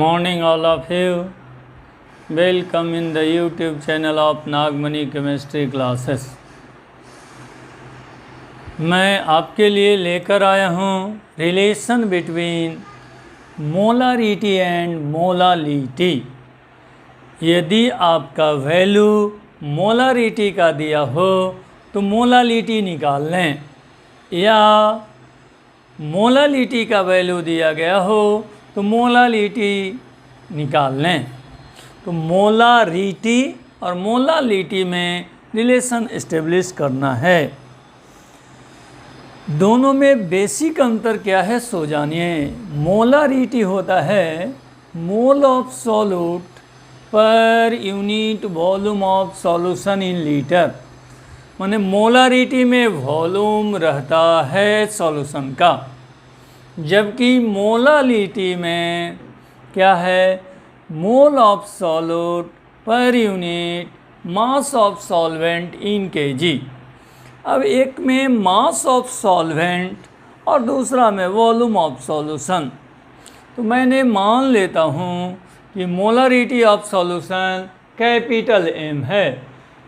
Morning all of you. Welcome in the YouTube channel of Nagmani chemistry classes. मैं आपके लिए लेकर आया हूँ relation between molarity and molality. यदि आपका वैल्यू मोलारिटी का दिया हो तो मोलालिटी निकाल लें, या मोलालिटी का वैल्यू दिया गया हो तो मोलालिटी निकाल लें। तो मोलारिटी और मोलालिटी में रिलेशन इस्टेब्लिश करना है। दोनों में बेसिक अंतर क्या है सो जानिए। मोलारिटी होता है मोल of solute per unit volume of solution in litre. माने मोलारिटी में वॉल्यूम रहता है सॉल्यूशन का, जबकि मोलालिटी में क्या है, मोल of solute per unit mass of solvent in KG. अब एक में मास ऑफ सॉल्वेंट और दूसरा में वॉल्यूम ऑफ सॉल्यूशन। तो मैंने मान लेता हूँ कि molarity of solution capital M है।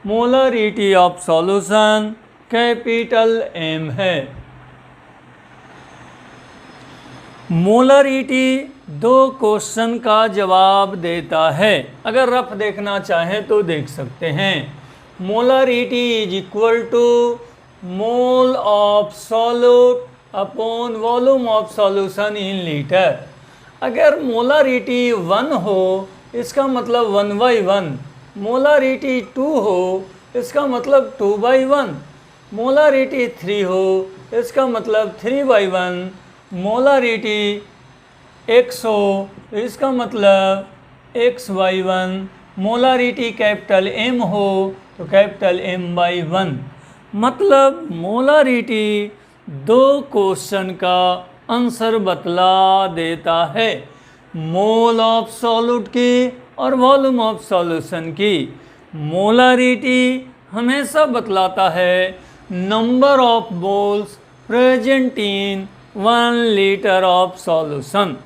Molarity of solution capital M है। मोलारिटी दो क्वेश्चन का जवाब देता है। अगर रफ देखना चाहें तो देख सकते हैं। Molarity is equal to mole of solute upon volume of solution in litre. अगर मोलारिटी 1 हो इसका मतलब 1/1, मोलारिटी 2 हो इसका मतलब 2/1, मोलारिटी 3 हो इसका मतलब 3/1, मोलारिटी x हो इसका मतलब x/1, मोलारिटी कैपिटल M हो तो कैपिटल M/1। मतलब मोलारिटी दो क्वेश्चन का आंसर बतला देता है, मोल ऑफ सॉल्यूट की और वॉल्यूम ऑफ सॉल्यूशन की। मोलारिटी हमेशा बतलाता है number of moles present in 1 litre of solution.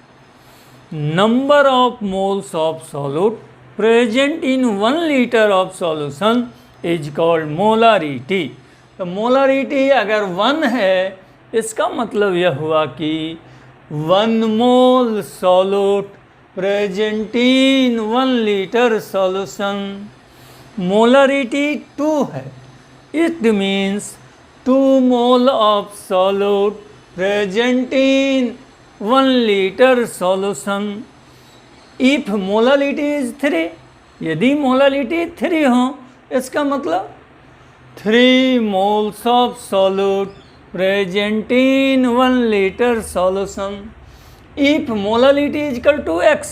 Number of moles of solute present in 1 litre of solution is called molarity. तो मोलारिटी अगर 1 है इसका मतलब यह हुआ कि 1 मोल solute present in 1 litre solution. Molarity 2 है, it means 2 mole of solute present in 1 liter solution if molality is 3। यदि मोलालिटी 3 हो इसका मतलब 3 moles of solute present in 1 liter solution। if molality is equal to x,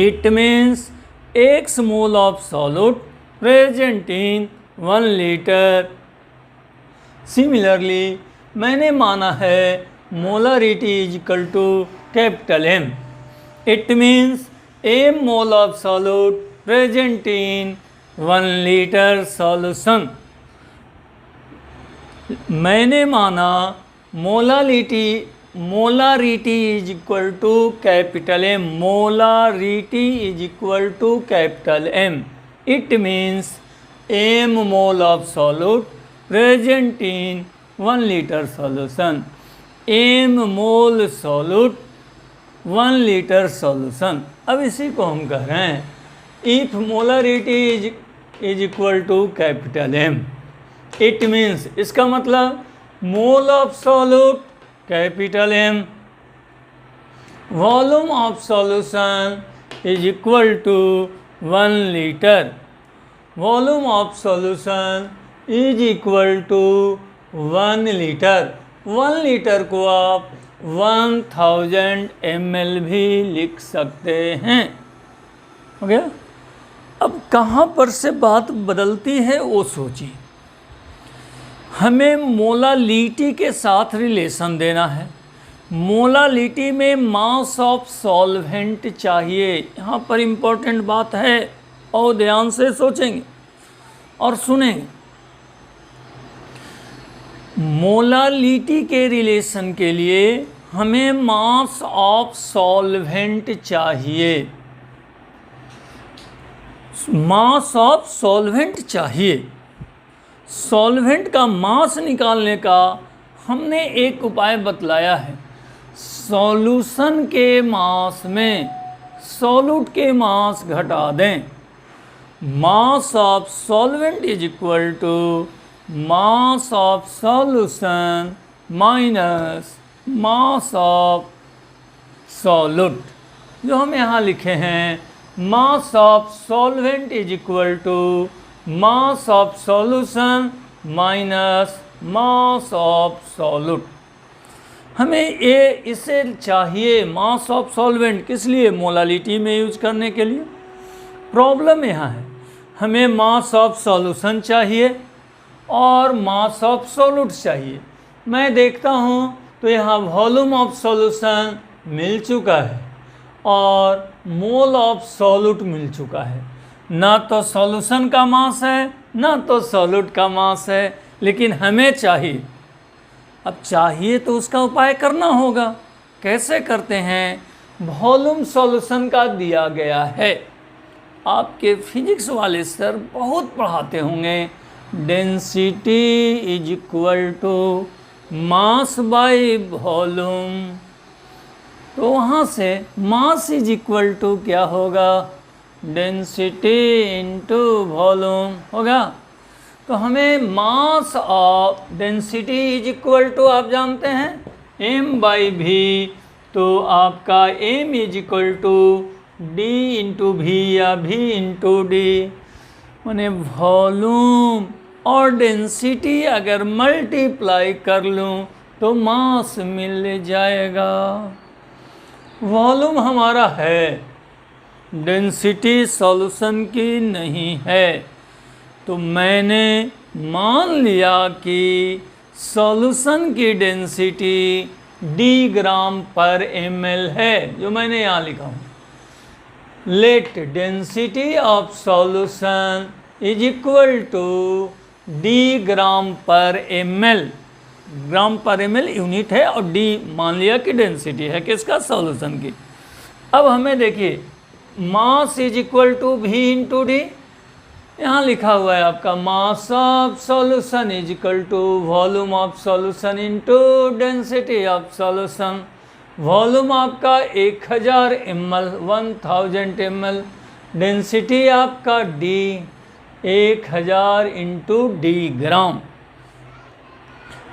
it means x mole of solute present in 1 liter। Similarly मैंने माना है molarity is equal to capital M, it means M mole of solute present in 1 litre solution. मैंने माना molarity is equal to capital M, molarity is equal to capital M, it means M mole of solute present in 1 litre solution. M mole solute 1 litre solution. अब इसी को हम कह रहे हैं if molarity is equal to capital M, it means इसका मतलब मोल of solute capital M, volume of solution is equal to 1 litre. Volume of solution is equal to 1 litre. 1 litre को आप 1000 ml भी लिख सकते हैं। हो गया। अब कहाँ पर से बात बदलती है वो सोचिए। हमें मोलालिटी के साथ रिलेशन देना है। मोलालिटी में मास ऑफ सॉल्वेंट चाहिए। यहाँ पर इम्पोर्टेंट बात है और ध्यान से सोचेंगे और सुनेंगे। मोलालिटी के रिलेशन के लिए हमें मास ऑफ सॉल्वेंट चाहिए, मास ऑफ सॉल्वेंट चाहिए। सॉल्वेंट का मास निकालने का हमने एक उपाय बतलाया है। सॉल्यूशन के मास में सॉल्यूट के मास घटा दें। Mass of solvent is equal to mass of solution minus mass of solute. जो हम यहाँ लिखे हैं, mass of solvent is equal to mass of solution minus mass of solute. हमें ये इसे चाहिए मास ऑफ सॉल्वेंट, किस लिए? मोलालिटी में यूज करने के लिए। प्रॉब्लम यहाँ है, हमें मास ऑफ सॉल्यूशन चाहिए और मास ऑफ सॉल्यूट चाहिए। मैं देखता हूँ तो यहाँ वॉल्यूम ऑफ सॉल्यूशन मिल चुका है और मोल ऑफ सॉल्यूट मिल चुका है। ना तो सॉल्यूशन का मास है ना तो सॉल्यूट का मास है, लेकिन हमें चाहिए। अब चाहिए तो उसका उपाय करना होगा। कैसे करते हैं? वॉल्यूम सॉल्यूशन का दिया गया है। आपके फिजिक्स वाले सर बहुत पढ़ाते होंगे, density is equal to mass by volume. तो वहाँ से मास इज इक्वल टू क्या होगा? डेंसिटी इंटू वॉल्यूम होगा। तो हमें mass of density is equal to, आप जानते हैं, m बाई भी। तो आपका m is equal to d into v या v इंटू डी। मैंने वॉल्यूम और डेंसिटी अगर मल्टीप्लाई कर लूँ तो मास मिल जाएगा। वॉल्यूम हमारा है, डेंसिटी सॉल्यूशन की नहीं है। तो मैंने मान लिया कि सॉल्यूशन की density d gram per ml है, जो मैंने यहाँ लिखा हूँ। Let density of solution is equal to d gram per ml। Gram per ml unit है और d मान लिया कि डेंसिटी है किसका? सॉल्यूशन की। अब हमें देखिए, mass is equal to v into d. यहाँ लिखा हुआ है आपका mass of solution is equal to volume of solution into density of solution. Volume आपका 1000 ml, 1000 ml। डेंसिटी आपका d 1000 इंटू डी ग्राम।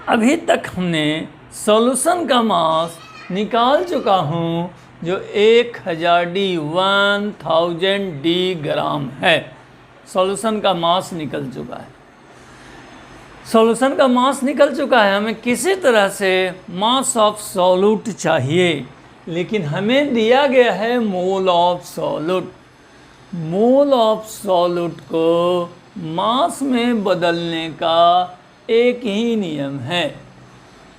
अभी तक हमने सॉल्यूशन का मास निकाल चुका हूँ, जो 1000 डी 1000 डी ग्राम है। सॉल्यूशन का मास निकल चुका है। सॉल्यूशन का मास निकल चुका है। हमें किसी तरह से मास ऑफ सॉल्यूट चाहिए, लेकिन हमें दिया गया है मोल of solute. Mole of solute को मास में बदलने का एक ही नियम है।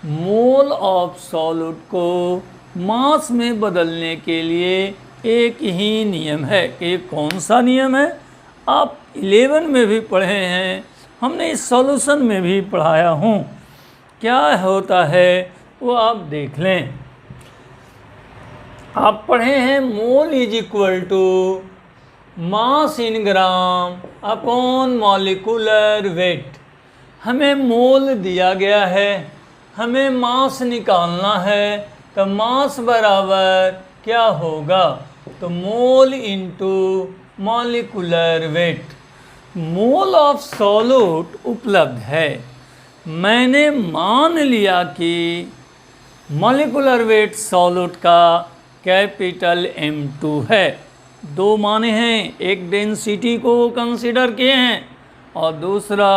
मोल ऑफ सॉल्यूट को मास में बदलने के लिए एक ही नियम है। कि कौन सा नियम है? आप 11 में भी पढ़े हैं, हमने इस सॉल्यूशन में भी पढ़ाया हूँ। क्या होता है वो आप देख लें। आप पढ़े हैं mole is equal to mass in gram upon molecular weight. हमें मोल दिया गया है, हमें मास निकालना है, तो मास बराबर क्या होगा? तो mole into molecular wait. Mole of solute उपलब्ध है। मैंने मान लिया कि मॉलिक्यूलर वेट सॉल्यूट का कैपिटल M2 है। दो माने हैं, एक डेंसिटी को कंसीडर किए हैं और दूसरा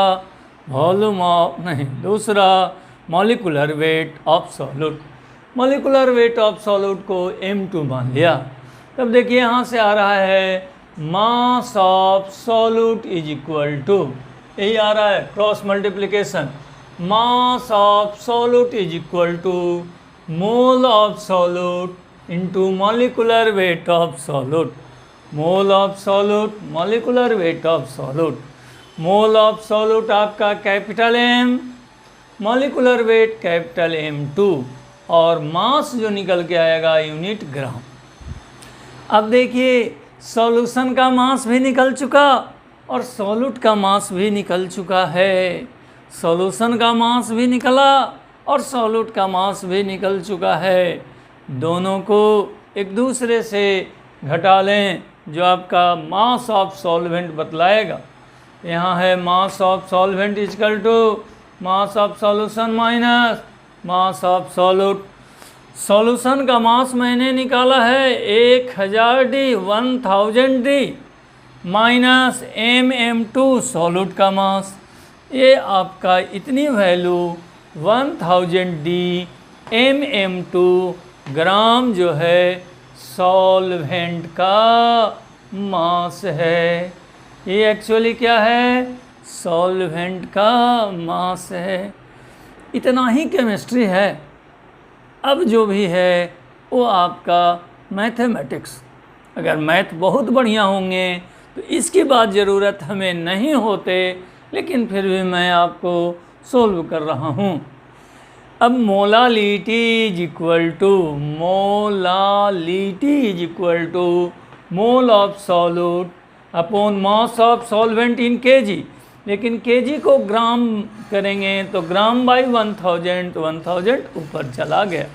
वॉल्यूम ऑफ दूसरा molecular weight of solute. Molecular weight of solute को M2 मान लिया। तब देखिए यहाँ से आ रहा है mass of solute is equal to, यही आ रहा है cross multiplication. Mass of solute is equal to mole of solute into molecular weight of solute. Mole of solute molecular weight of solute. Mole of solute आपका capital M, molecular weight capital M2। और मास जो निकल के आएगा unit ग्राम। अब देखिए solution का मास भी निकल चुका और सॉल्यूट का मास भी निकल चुका है। सॉल्यूशन का मास भी निकला और सॉल्यूट का मास भी निकल चुका है। दोनों को एक दूसरे से घटा लें जो आपका मास ऑफ सॉल्वेंट बतलाएगा। यहाँ है mass of solvent equal to mass of solution minus mass of solute. Solution का मास मैंने निकाला है 1000 D 1000 D minus MM2 solute का मास। ये आपका इतनी वैल्यू 1000 डी MM2 ग्राम जो है सॉल्वेंट का मास है। ये एक्चुअली क्या है? सॉल्वेंट का मास है। इतना ही केमिस्ट्री है। अब जो भी है वो आपका मैथमेटिक्स। अगर मैथ बहुत बढ़िया होंगे तो इसकी बात ज़रूरत हमें नहीं होते, लेकिन फिर भी मैं आपको सोल्व कर रहा हूँ। अब molality is equal to mole of solute upon mass of solvent in KG. लेकिन केजी को ग्राम करेंगे तो ग्राम बाई 1000 ऊपर चला गया।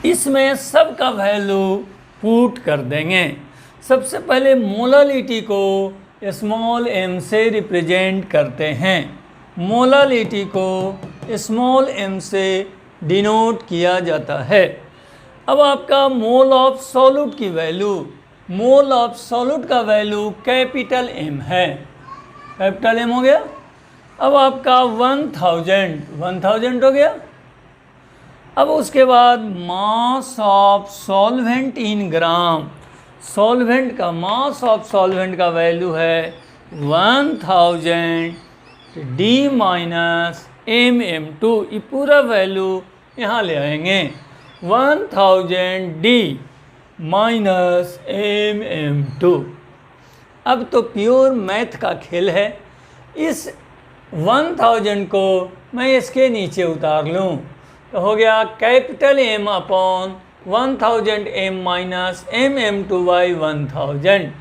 इसमें सब का वैल्यू पुट कर देंगे। सबसे पहले मोलालिटी को स्मॉल m से रिप्रेजेंट करते हैं। मोलालिटी को स्मॉल m से डिनोट किया जाता है। अब आपका मोल ऑफ सॉल्यूट की वैल्यू, मोल ऑफ सॉल्यूट का वैल्यू कैपिटल M है। कैपिटल M हो गया। अब आपका 1000 हो गया। अब उसके बाद मास of solvent in gram. Solvent का मास ऑफ सॉल्वेंट का वैल्यू है 1000 डी माइनस MM2। ये पूरा वैल्यू यहाँ ले आएंगे 1000 डी माइनस MM2। अब तो प्योर मैथ का खेल है। इस 1000 को मैं इसके नीचे उतार लूँ तो हो गया capital M upon 1000 M minus MM2 by 1000।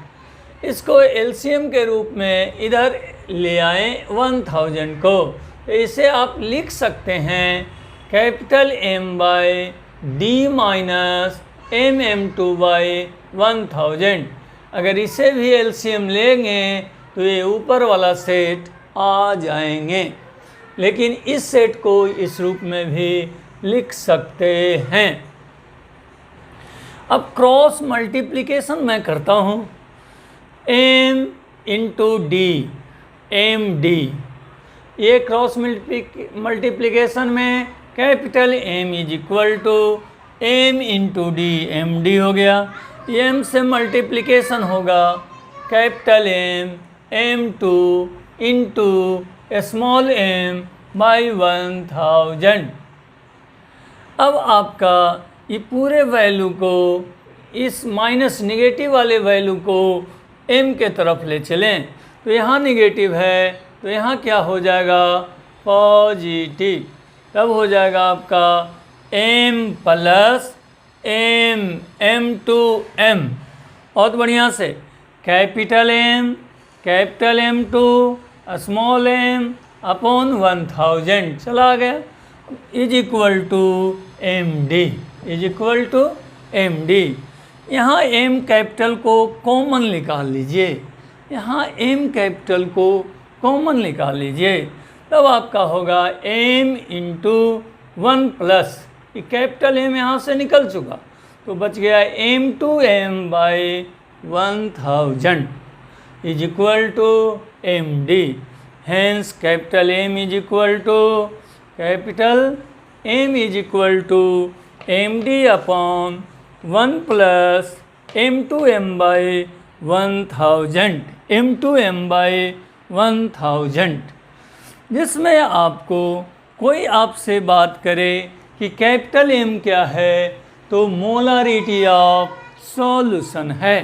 इसको LCM के रूप में इधर ले आए 1000 को, तो इसे आप लिख सकते हैं capital M by D minus MM2 by 1000। अगर इसे भी LCM लेंगे तो ये ऊपर वाला सेट आ जाएंगे, लेकिन इस सेट को इस रूप में भी लिख सकते हैं। अब क्रॉस मल्टीप्लिकेशन मैं करता हूँ। M into d MD। ये क्रॉस मल्टीप्लिकेशन में capital M is equal to M into d MD हो गया। M से मल्टीप्लिकेशन होगा capital M M2 into small m by 1000। अब आपका ये पूरे वैल्यू को, इस माइनस निगेटिव वाले वैल्यू को m के तरफ ले चलें तो यहाँ निगेटिव है तो यहाँ क्या हो जाएगा? पॉजिटिव। तब हो जाएगा आपका m प्लस M2M। बहुत बढ़िया से capital M2 small m upon 1000 चला गया इज इक्वल टू MD। यहाँ M कैपिटल को कॉमन निकाल लीजिए। यहाँ M कैपिटल को कॉमन निकाल लीजिए, तब आपका होगा M इंटू 1 प्लस ये कैपिटल M यहाँ से निकल चुका तो बच गया M2M by 1000 is equal to MD। Hence capital M is equal to MD upon 1 plus M2M by 1000 जिसमें आपको कोई आपसे बात करे कि कैपिटल M क्या है तो मोलारिटी ऑफ सॉल्यूशन है।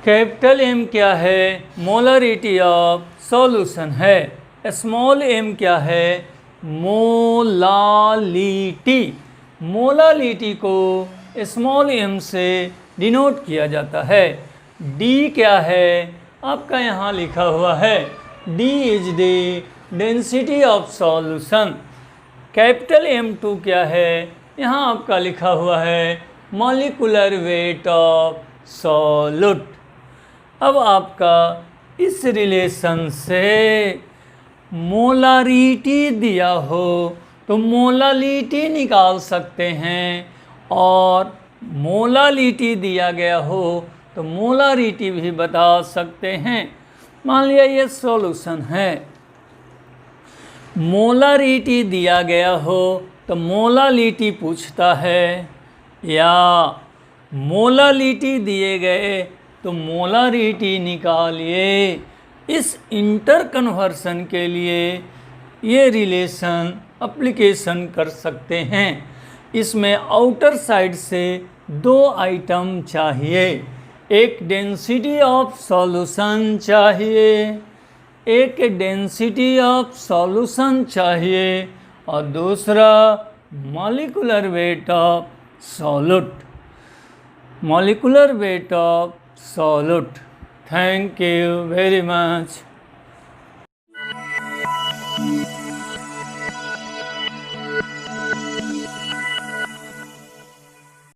कैपिटल M क्या है? मोलारिटी ऑफ सॉल्यूशन है। स्मॉल m क्या है? मोलालिटी। मोलालिटी को स्मॉल m से डिनोट किया जाता है। डी क्या है आपका यहाँ लिखा हुआ है, D is the density of solution. Capital M2 क्या है यहाँ आपका लिखा हुआ है, मॉलिक्यूलर वेट ऑफ सॉल्यूट। अब आपका इस रिलेशन से मोलारिटी दिया हो तो मोलालिटी निकाल सकते हैं, और मोलालिटी दिया गया हो तो मोलारिटी भी बता सकते हैं। मान लिया ये सॉल्यूशन है, मोलारिटी दिया गया हो तो मोलालिटी पूछता है, या मोलालिटी दिए गए तो मोलारिटी निकालिए। इस इंटर कन्वर्सन के लिए ये रिलेशन एप्लीकेशन कर सकते हैं। इसमें आउटर साइड से दो आइटम चाहिए, एक डेंसिटी ऑफ सॉल्यूशन चाहिए, एक डेंसिटी ऑफ सॉल्यूशन चाहिए, और दूसरा molecular weight of solute. Molecular weight of solute. Thank you very much.